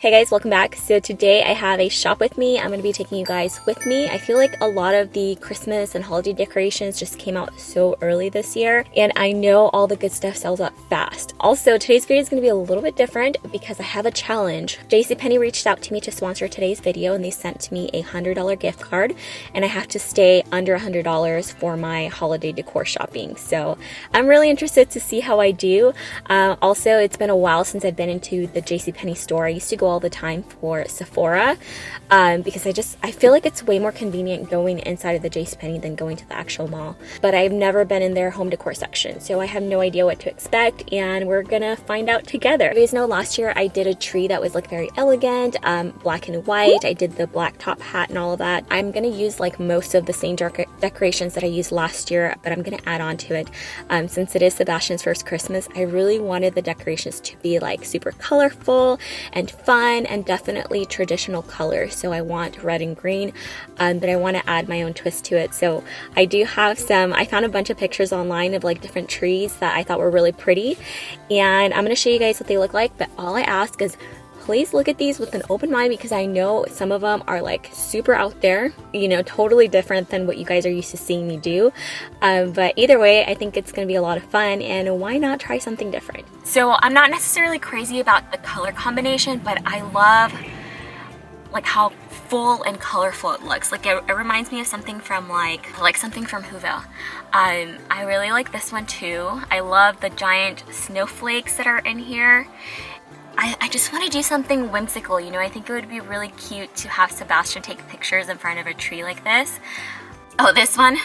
Hey guys, welcome back. So today I have a shop with me. I'm going to be taking you guys with me. I feel like a lot of the Christmas and holiday decorations just came out so early this year, and I know all the good stuff sells out fast. Also, today's video is going to be a little bit different because I have a challenge. JCPenney reached out to me to sponsor today's video, and they sent me a $100 gift card, and I have to stay under $100 for my holiday decor shopping. So I'm really interested to see how I do. Also, it's been a while since I've been into the JCPenney store. I used to go all the time for Sephora because I feel like it's way more convenient going inside of the JCPenney than going to the actual mall. But I've never been in their home decor section, so I have no idea what to expect, and we're gonna find out together. You guys know last year I did a tree that was like very elegant, black and white. I did the black top hat and all of that. I'm gonna use like most of the same decorations that I used last year, but I'm gonna add on to it. Since it is Sebastian's first Christmas, I really wanted the decorations to be like super colorful and fun, and definitely traditional colors. So I want red and green, but I want to add my own twist to it. So I do have I found a bunch of pictures online of like different trees that I thought were really pretty, and I'm going to show you guys what they look like. But all I ask is please look at these with an open mind, because I know some of them are like super out there, you know, totally different than what you guys are used to seeing me do. But either way, I think it's going to be a lot of fun, and why not try something different? So I'm not necessarily crazy about the color combination, but I love like how full and colorful it looks. Like it reminds me of something from like something from Whoville. I really like this one too. I love the giant snowflakes that are in here. I just want to do something whimsical, you know. I think it would be really cute to have Sebastian take pictures in front of a tree like this. Oh, this one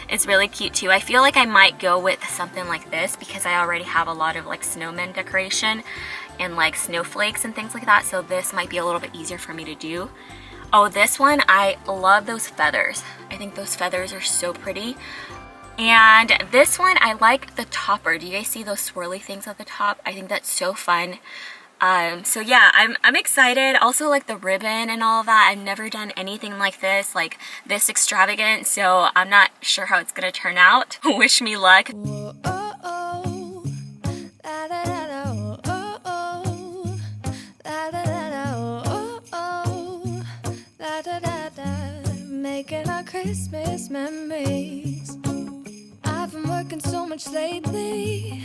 is really cute too. I feel like I might go with something like this because I already have a lot of like snowman decoration and like snowflakes and things like that, so this might be a little bit easier for me to do. Oh, this one, I love those feathers. I think those feathers are so pretty. And this one, I like the topper. Do you guys see those swirly things at the top? I think that's so fun. So yeah, I'm excited. Also like the ribbon and all of that. I've never done anything like this extravagant, so I'm not sure how it's gonna turn out. Wish me luck. Making our Christmas memories. I've been working so much lately,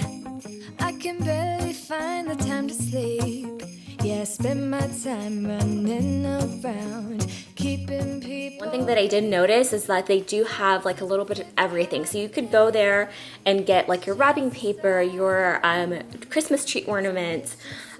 I can barely find the time to sleep. Yeah, I spend my time running around, keeping people. One thing that I did notice is that they do have like a little bit of everything. So you could go there and get like your wrapping paper, your Christmas tree ornaments,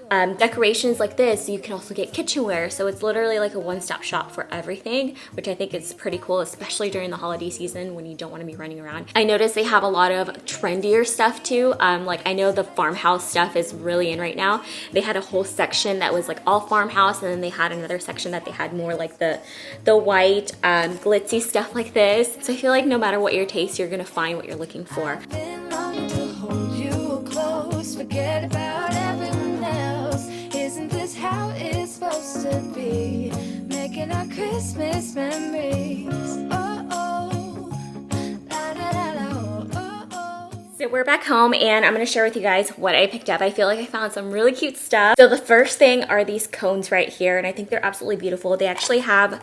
decorations like this. You can also get kitchenware, so it's literally like a one-stop shop for everything, which I think is pretty cool, especially during the holiday season when you don't want to be running around. I noticed they have a lot of trendier stuff too. Like I know the farmhouse stuff is really in right now. They had a whole section that was like all farmhouse, and then they had another section that they had more like the white glitzy stuff like this. So I feel like no matter what your taste, you're gonna find what you're looking for. Been longing to hold you close, forget about everyone else. Isn't this how it's supposed to be? Making our Christmas memories. Oh, oh. La, da, da, da, oh, oh, oh. So we're back home, and I'm going to share with you guys what I picked up. I feel like I found some really cute stuff. So the first thing are these cones right here, and I think they're absolutely beautiful. They actually have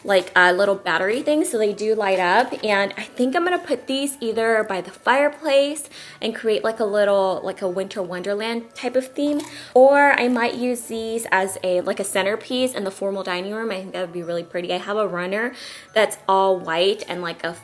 like a little battery thing, so they do light up, and I think I'm gonna put these either by the fireplace and create like a little like a winter wonderland type of theme, or I might use these as a centerpiece in the formal dining room. I think that would be really pretty. I have a runner that's all white and like a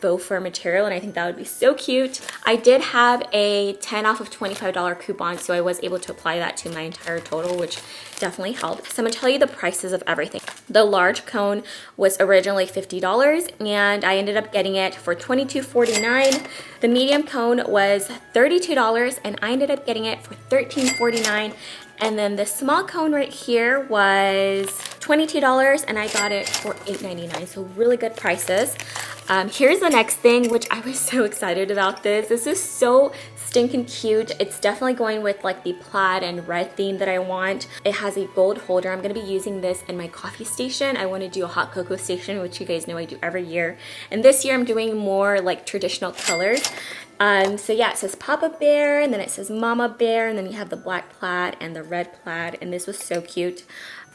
faux fur material, and I think that would be so cute. I did have a 10 off of $25 coupon, so I was able to apply that to my entire total, which definitely helped. So I'm gonna tell you the prices of everything. The large cone was originally $50, and I ended up getting it for $22.49. The medium cone was $32, and I ended up getting it for $13.49. And then the small cone right here was $22, and I got it for $8.99, so really good prices. Here's the next thing, which I was so excited about this. This is so stinking cute. It's definitely going with like the plaid and red theme that I want. It has a gold holder. I'm going to be using this in my coffee station. I want to do a hot cocoa station, which you guys know I do every year. And this year I'm doing more like traditional colors. So yeah, it says Papa Bear, and then it says Mama Bear, and then you have the black plaid and the red plaid, and this was so cute.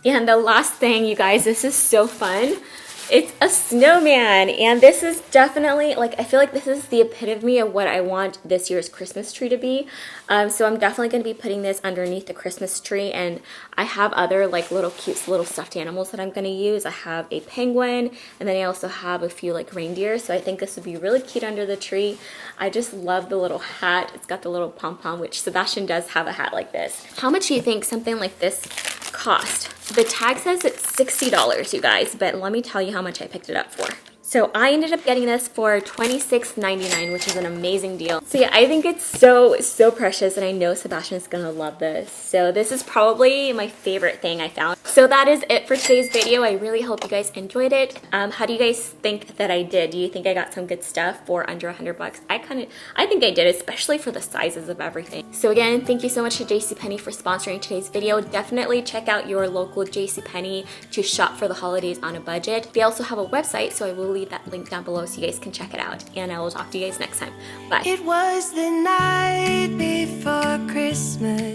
And the last thing, you guys, this is so fun. It's a snowman, and this is definitely, like, I feel like this is the epitome of what I want this year's Christmas tree to be. So I'm definitely going to be putting this underneath the Christmas tree, and I have other, like, little cute little stuffed animals that I'm going to use. I have a penguin, and then I also have a few, like, reindeer, so I think this would be really cute under the tree. I just love the little hat. It's got the little pom-pom, which Sebastian does have a hat like this. How much do you think something like this cost? The tag says it's $60, you guys, but let me tell you how much I picked it up for. So I ended up getting this for $26.99, which is an amazing deal. So yeah, I think it's so precious, and I know Sebastian's gonna love this. So this is probably my favorite thing I found. So that is it for today's video. I really hope you guys enjoyed it. How do you guys think that I did? Do you think I got some good stuff for under $100? I think I did, especially for the sizes of everything. So again, thank you so much to JCPenney for sponsoring today's video. Definitely check out your local JCPenney to shop for the holidays on a budget. They also have a website, so I will leave that link down below so you guys can check it out. And I will talk to you guys next time. Bye. It was the night before Christmas.